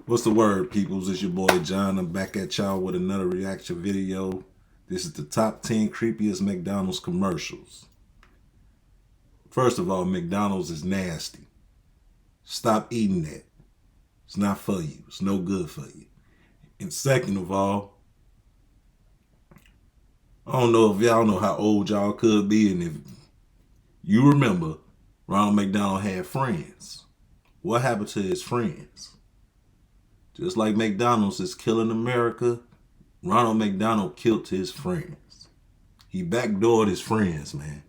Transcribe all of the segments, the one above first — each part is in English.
What's the word, peoples? It's your boy John. I'm back at y'all with another reaction video. This is the top 10 creepiest McDonald's commercials. First of all, McDonald's is nasty. Stop eating that. It's not for you. It's no good for you. And second of all, I don't know if y'all know how old y'all could be, and if you remember, Ronald McDonald had friends. What happened to his friends? Just like McDonald's is killing America, Ronald McDonald killed his friends. He backdoored his friends, man.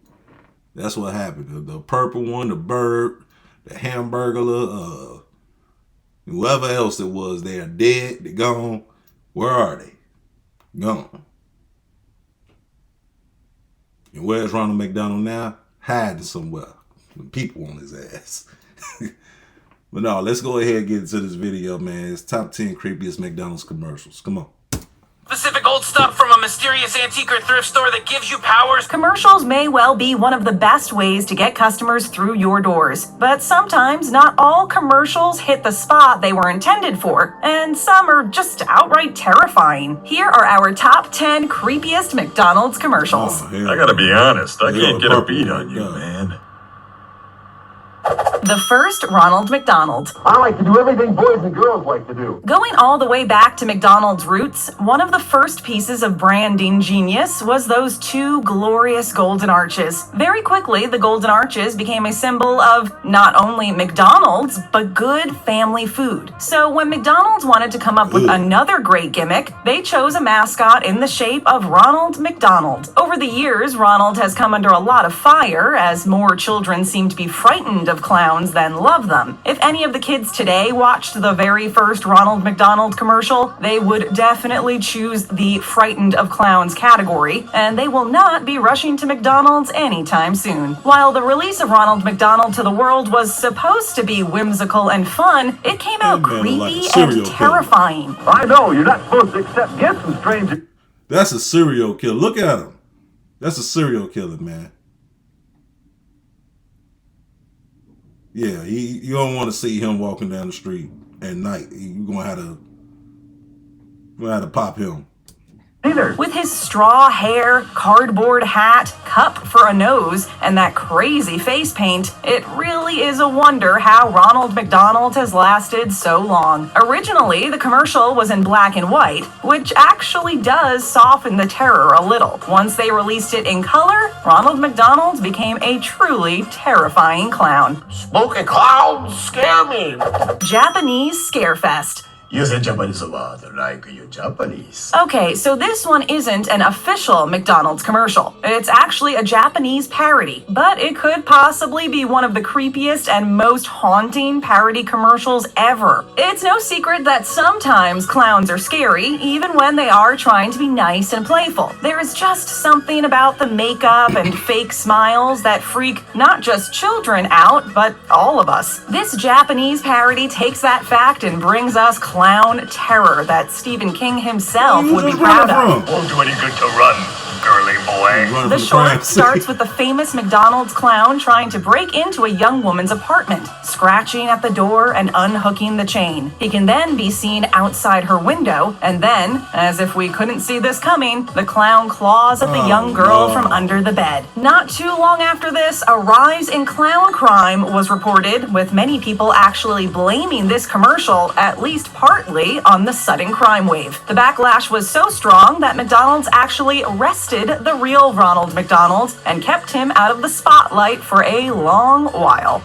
That's what happened. The purple one, the bird, the hamburger, whoever else it was, they are dead, they're gone. Where are they? Gone. And where's Ronald McDonald now? Hiding somewhere. With people on his ass. But no, let's go ahead and get into this video, man. It's top 10 creepiest McDonald's commercials. Come on. Specific old stuff from a mysterious antique or thrift store that gives you powers. Commercials may well be one of the best ways to get customers through your doors. But sometimes not all commercials hit the spot they were intended for, and some are just outright terrifying. Here are our top 10 creepiest McDonald's commercials. I gotta be honest, I can't get a beat on you, man. The first, Ronald McDonald. I like to do everything boys and girls like to do. Going all the way back to McDonald's roots, one of the first pieces of branding genius was those two glorious golden arches. Very quickly, the golden arches became a symbol of not only McDonald's, but good family food. So when McDonald's wanted to come up with another great gimmick, they chose a mascot in the shape of Ronald McDonald. Over the years, Ronald has come under a lot of fire as more children seem to be frightened of clowns than love them. If any of the kids today watched the very first Ronald McDonald commercial, they would definitely choose the frightened of clowns category, and they will not be rushing to McDonald's anytime soon. While the release of Ronald McDonald to the world was supposed to be whimsical and fun, it came out creepy and terrifying. I know, you're not supposed to accept gifts from strangers. That's a serial killer. Look at him. That's a serial killer, man. Yeah, you don't want to see him walking down the street at night. You're gonna have to pop him. With his straw hair, cardboard hat, cup for a nose, and that crazy face paint, it really is a wonder how Ronald McDonald has lasted so long. Originally, the commercial was in black and white, which actually does soften the terror a little. Once they released it in color, Ronald McDonald became a truly terrifying clown. Spooky clowns scare me. Japanese Scarefest. You said Japanese about like you Japanese. Okay, so this one isn't an official McDonald's commercial. It's actually a Japanese parody, but it could possibly be one of the creepiest and most haunting parody commercials ever. It's no secret that sometimes clowns are scary, even when they are trying to be nice and playful. There is just something about the makeup and fake smiles that freak not just children out, but all of us. This Japanese parody takes that fact and brings us clown terror that Stephen King himself would be proud of. Won't do any good to run, girly boy. The short starts with the famous McDonald's clown trying to break into a young woman's apartment, scratching at the door and unhooking the chain. He can then be seen outside her window, and then, as if we couldn't see this coming, the clown claws at the young girl from under the bed. Not too long after this, a rise in clown crime was reported, with many people actually blaming this commercial, at least partly, on the sudden crime wave. The backlash was so strong that McDonald's actually arrested the real Ronald McDonald and kept him out of the spotlight for a long while.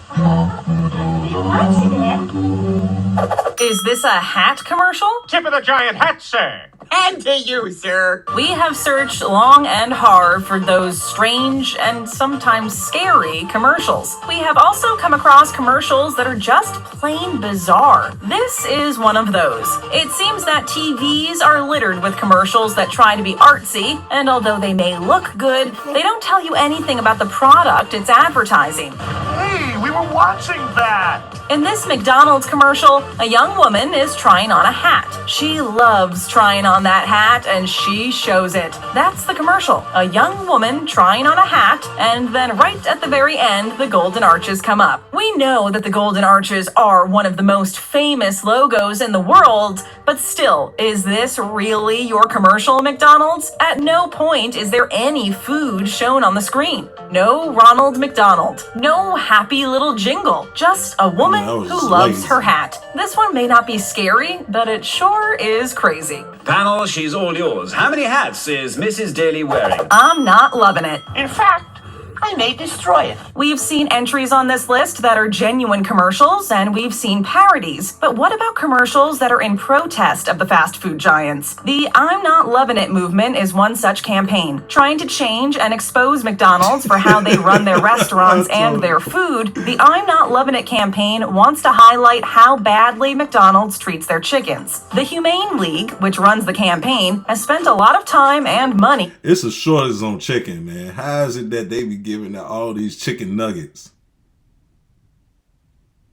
Is this a hat commercial? Tip of the giant hat, sir. And to you, sir. We have searched long and hard for those strange and sometimes scary commercials. We have also come across commercials that are just plain bizarre. This is one of those. It seems that TVs are littered with commercials that try to be artsy, and although they may look good, they don't tell you anything about the product it's advertising. Hey, we were watching that. In this McDonald's commercial, a young woman is trying on a hat. She loves trying on that hat, and she shows it. That's the commercial. A young woman trying on a hat, and then right at the very end, the golden arches come up. We know that the golden arches are one of the most famous logos in the world, but still, is this really your commercial, McDonald's? At no point is there any food shown on the screen. No Ronald McDonald. No happy little jingle. Just a woman who loves her hat. This one may not be scary, but it sure is crazy. Panel, she's all yours. How many hats is Mrs. Daly wearing? I'm not loving it. In fact, I may destroy it. We've seen entries on this list that are genuine commercials, and we've seen parodies. But what about commercials that are in protest of the fast food giants? The I'm Not Lovin' It movement is one such campaign, trying to change and expose McDonald's for how they run their restaurants and their food. The I'm Not Lovin' It campaign wants to highlight how badly McDonald's treats their chickens. The Humane League, which runs the campaign, has spent a lot of time and money. It's a shortage on chicken, man. How is it that they be giving out all these chicken nuggets?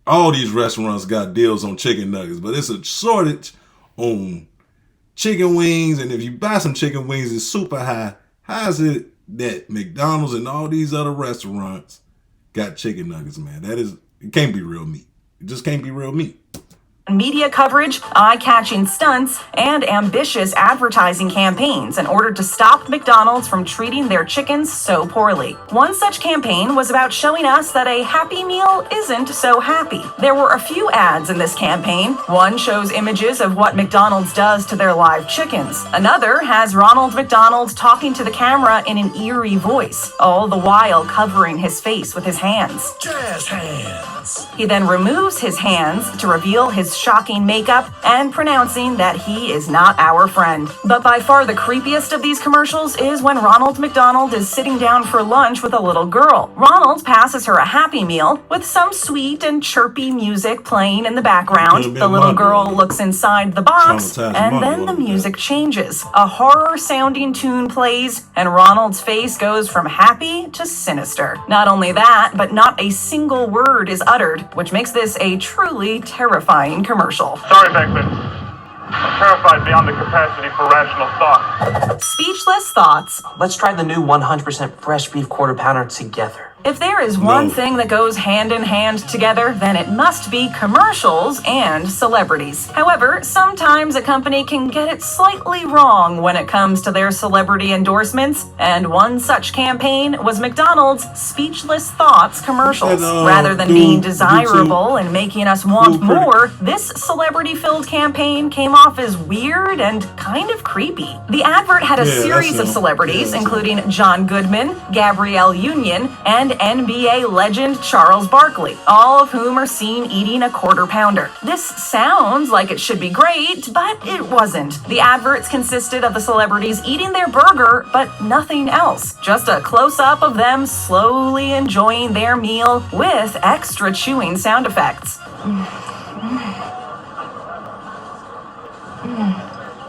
All these restaurants got deals on chicken nuggets, but it's a shortage on chicken wings. And if you buy some chicken wings, it's super high. How is it that McDonald's and all these other restaurants got chicken nuggets, man? It can't be real meat. It just can't be real meat. Media coverage, eye-catching stunts, and ambitious advertising campaigns in order to stop McDonald's from treating their chickens so poorly. One such campaign was about showing us that a Happy Meal isn't so happy. There were a few ads in this campaign. One shows images of what McDonald's does to their live chickens. Another has Ronald McDonald talking to the camera in an eerie voice, all the while covering his face with his hands. Jazz hands. He then removes his hands to reveal his shocking makeup and pronouncing that he is not our friend. But by far the creepiest of these commercials is when Ronald McDonald is sitting down for lunch with a little girl. Ronald passes her a Happy Meal with some sweet and chirpy music playing in the background. The little girl looks inside the box, and then the music changes. A horror-sounding tune plays, and Ronald's face goes from happy to sinister. Not only that, but not a single word is uttered, which makes this a truly terrifying commercial. Sorry, Beckman. I'm terrified beyond the capacity for rational thought. Speechless thoughts. Let's try the new 100% fresh beef quarter pounder together. If there is one thing that goes hand in hand together, then it must be commercials and celebrities. However, sometimes a company can get it slightly wrong when it comes to their celebrity endorsements, and one such campaign was McDonald's Speechless Thoughts commercials. Rather than being desirable and making us want more, this celebrity-filled campaign came off as weird and kind of creepy. The advert had a series of celebrities, including John Goodman, Gabrielle Union, and NBA legend Charles Barkley, all of whom are seen eating a quarter pounder. This sounds like it should be great, but it wasn't. The adverts consisted of the celebrities eating their burger, but nothing else. Just a close-up of them slowly enjoying their meal with extra chewing sound effects.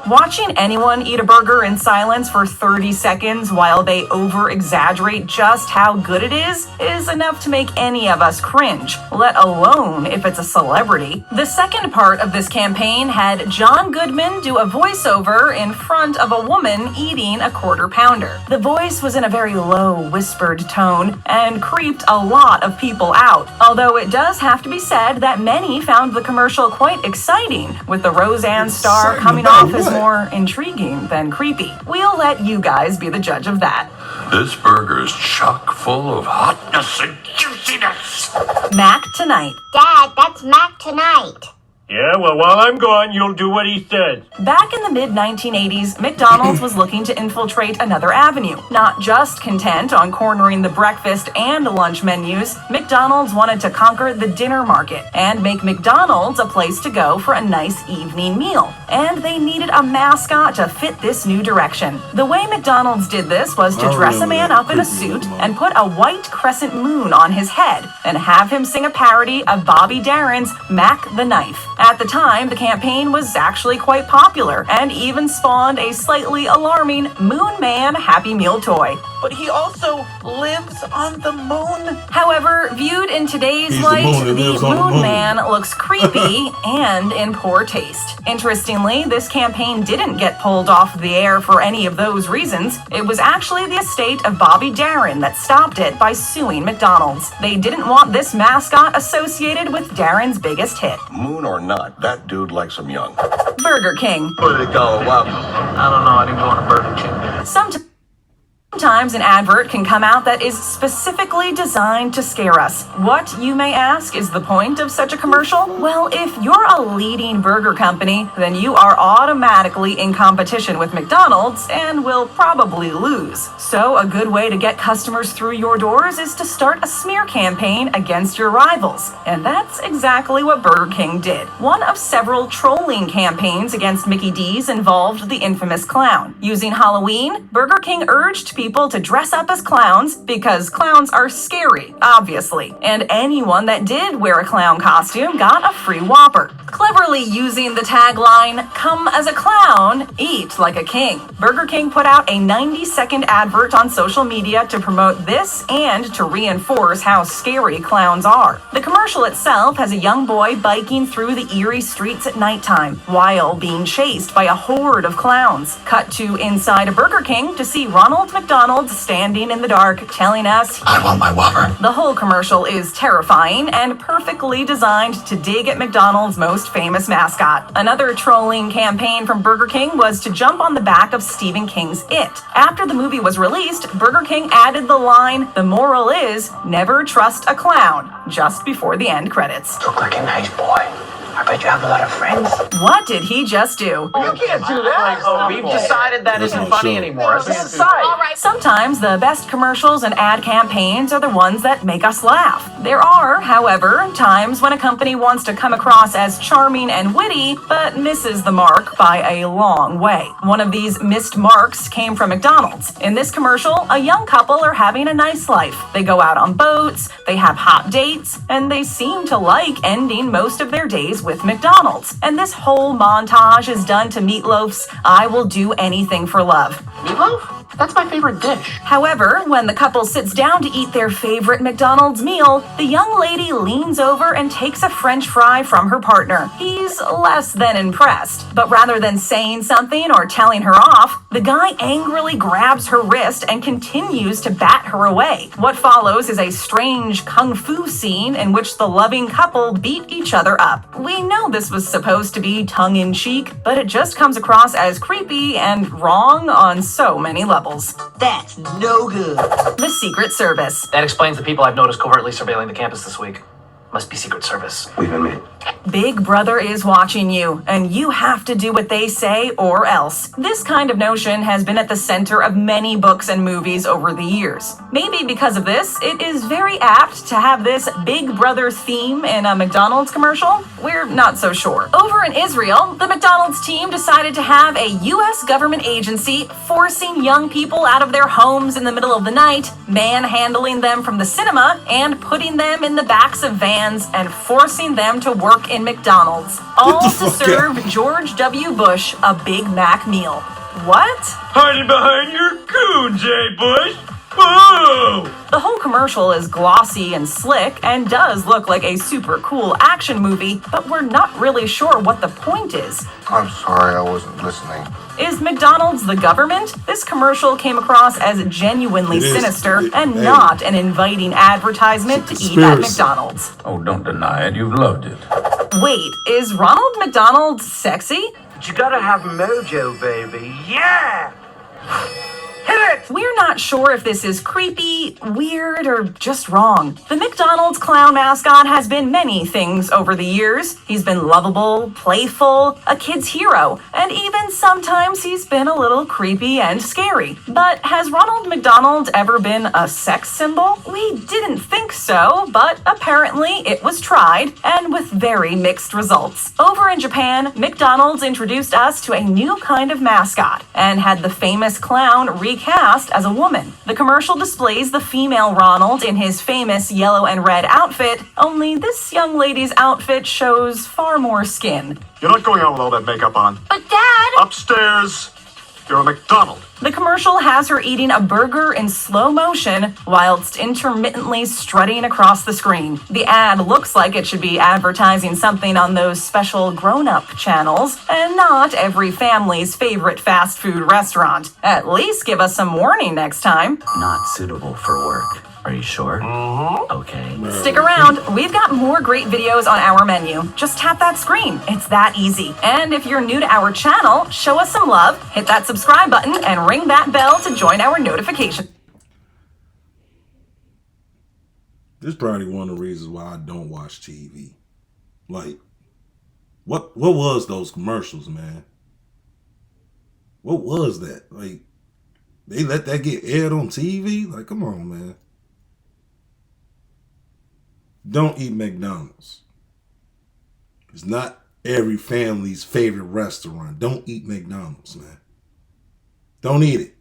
Watching anyone eat a burger in silence for 30 seconds while they over-exaggerate just how good it is enough to make any of us cringe, let alone if it's a celebrity. The second part of this campaign had John Goodman do a voiceover in front of a woman eating a quarter pounder. The voice was in a very low, whispered tone and creeped a lot of people out, although it does have to be said that many found the commercial quite exciting, with the Roseanne star coming off as more intriguing than creepy. We'll let you guys be the judge of that. This burger's chock full of hotness and juiciness. Mac Tonight. Dad, that's Mac Tonight. Yeah, well, while I'm gone, you'll do what he said. Back in the mid-1980s, McDonald's was looking to infiltrate another avenue. Not just content on cornering the breakfast and lunch menus, McDonald's wanted to conquer the dinner market and make McDonald's a place to go for a nice evening meal. And they needed a mascot to fit this new direction. The way McDonald's did this was to dress a man up in a suit and put a white crescent moon on his head and have him sing a parody of Bobby Darin's Mac the Knife. At the time, the campaign was actually quite popular and even spawned a slightly alarming Moon Man Happy Meal toy. but he also lives on the moon. However, viewed in today's He's the light, moon that the lives on the Moon moon. Man looks creepy and in poor taste. Interestingly, this campaign didn't get pulled off the air for any of those reasons. It was actually the estate of Bobby Darin that stopped it by suing McDonald's. They didn't want this mascot associated with Darin's biggest hit, Moon or not, that dude likes him young. Burger King. What do they call a Whopper? I don't know, I didn't go on a Burger King. Sometimes an advert can come out that is specifically designed to scare us. What, you may ask, is the point of such a commercial? Well, if you're a leading burger company, then you are automatically in competition with McDonald's and will probably lose. So a good way to get customers through your doors is to start a smear campaign against your rivals. And that's exactly what Burger King did. One of several trolling campaigns against Mickey D's involved the infamous clown. Using Halloween, Burger King urged people to dress up as clowns because clowns are scary, obviously. And anyone that did wear a clown costume got a free Whopper. Cleverly using the tagline, "Come as a clown, eat like a king," Burger King put out a 90-second advert on social media to promote this and to reinforce how scary clowns are. The commercial itself has a young boy biking through the eerie streets at nighttime while being chased by a horde of clowns. Cut to inside a Burger King to see Ronald McDonald standing in the dark telling us, I want my Whopper. the whole commercial is terrifying and perfectly designed to dig at McDonald's most famous mascot. Another trolling campaign from Burger King was to jump on the back of Stephen King's It. After the movie was released, Burger King added the line, "The moral is, never trust a clown," just before the end credits. Look like a nice boy. I bet you have a lot of friends. What did he just do? You can't do that. We've decided that That's isn't my funny show. anymore as a society. Sometimes the best commercials and ad campaigns are the ones that make us laugh. There are, however, times when a company wants to come across as charming and witty, but misses the mark by a long way. One of these missed marks came from McDonald's. In this commercial, a young couple are having a nice life. They go out on boats, they have hot dates, and they seem to like ending most of their days with McDonald's. And this whole montage is done to Meatloaf's "I Will Do Anything for Love." Meatloaf? That's my favorite dish. However, when the couple sits down to eat their favorite McDonald's meal, the young lady leans over and takes a French fry from her partner. He's less than impressed, but rather than saying something or telling her off, the guy angrily grabs her wrist and continues to bat her away. What follows is a strange kung fu scene in which the loving couple beat each other up. We know this was supposed to be tongue-in-cheek, but it just comes across as creepy and wrong on so many levels. That's no good. The Secret Service. That explains the people I've noticed covertly surveilling the campus this week. Must be Secret Service. We've been made. Big Brother is watching you, and you have to do what they say or else. This kind of notion has been at the center of many books and movies over the years. Maybe because of this, it is very apt to have this Big Brother theme in a McDonald's commercial. We're not so sure. Over in Israel, the McDonald's team decided to have a U.S. government agency forcing young people out of their homes in the middle of the night, manhandling them from the cinema, and putting them in the backs of vans and forcing them to work in McDonald's, all to serve George W. Bush a Big Mac meal. What? Hiding behind your goons, eh, Bush? Whoa! The whole commercial is glossy and slick and does look like a super cool action movie, but we're not really sure what the point is. I'm sorry, I wasn't listening. Is McDonald's the government? This commercial came across as genuinely It is. sinister and Hey. not an inviting advertisement to It's a eat at conspiracy. McDonald's. Oh, don't deny it. You've loved it. Wait, is Ronald McDonald sexy? But you gotta have mojo, baby. Yeah! Hit it! We're not sure if this is creepy, weird, or just wrong. The McDonald's clown mascot has been many things over the years. He's been lovable, playful, a kid's hero, and even sometimes he's been a little creepy and scary. But has Ronald McDonald ever been a sex symbol? We didn't think so, but apparently it was tried, and with very mixed results. Over in Japan, McDonald's introduced us to a new kind of mascot, and had the famous clown recast as a woman. The commercial displays the female Ronald in his famous yellow and red outfit, only this young lady's outfit shows far more skin. You're not going out with all that makeup on. But Dad, Upstairs. You're a McDonald. The commercial has her eating a burger in slow motion whilst intermittently strutting across the screen. The ad looks like it should be advertising something on those special grown-up channels, and not every family's favorite fast food restaurant. At least give us some warning next time. Not suitable for work. Are you sure? Okay. Stick around. We've got more great videos on our menu. Just tap that screen. It's that easy. And if you're new to our channel, show us some love, hit that subscribe button, and ring that bell to join our notification. This is probably one of the reasons why I don't watch TV. Like, what was those commercials, man? What was that? Like, they let that get aired on TV? Like, come on, man. Don't eat McDonald's. It's not every family's favorite restaurant. Don't eat McDonald's, man. Don't eat it.